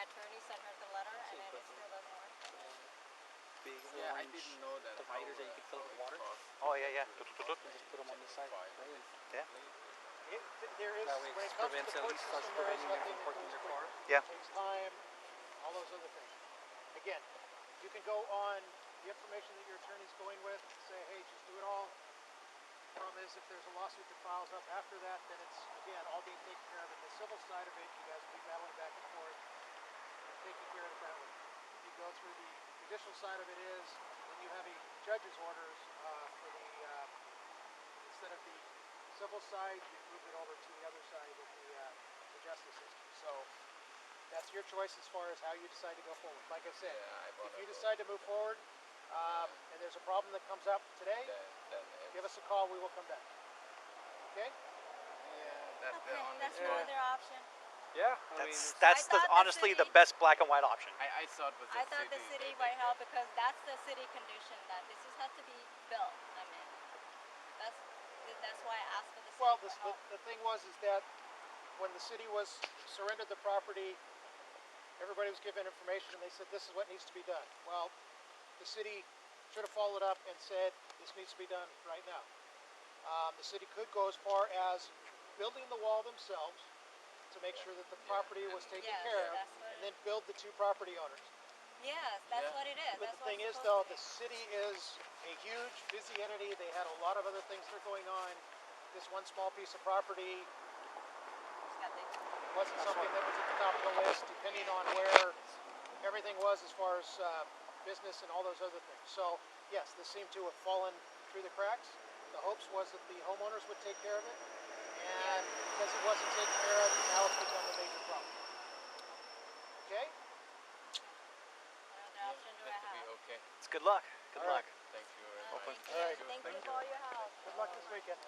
my attorney sent her the letter, and then it still doesn't work. Big Yeah, I orange didn't know that dividers that you can fill with water. Oh yeah, yeah. And just put them on this side. Yeah. There is, That way when it it comes to prevents the at court least system, us there is preventing them nothing from that parking goes their quick. car. Yeah. It takes time, all those other things. Again, you can go on the information that your attorney's going with, say, hey, just do it all. Problem is, if there's a lawsuit that files up after that, then it's, again, all being taken care of. In the civil side of it, you guys will be battling back and forth, taking care of it that way. If you go through the judicial side of it is, when you have a judge's orders for the, instead of the civil side, you move it over to the other side of the justice system. So that's your choice as far as how you decide to go forward. Like I said, if you decide to move forward and there's a problem that comes up today, give us a call, we will come back. Okay? Yeah, that's the Okay, only that's thing. no other option. Yeah, I mean, That's I thought the honestly the city- best black and white option. I thought was I thought the city might help because that's the city condition that this has to be built. I mean, that's why I asked for the city Well, for help. the thing was is that when the city was surrendered the property, everybody was given information and they said this is what needs to be done. Well, the city should have followed up and said this needs to be done right now. The city could go as far as building the wall themselves to make sure that the property was taken Yes, care of, that's what and then build the two property owners. Yes, that's what it is. But That's the thing what is, it's though, supposed the to be. city is a huge, busy entity. They had a lot of other things that are going on. This one small piece of property wasn't something that was at the top of the list, depending on where everything was as far as business and all those other things. So, yes, this seemed to have fallen through the cracks. The hopes was that the homeowners would take care of it, and because it wasn't taken care of, now it's become a major problem. Okay? What other option do I have? Okay. It's good luck. Good All luck. right. Thank you very Thank much. you. Thank you for all your help. Good luck this weekend.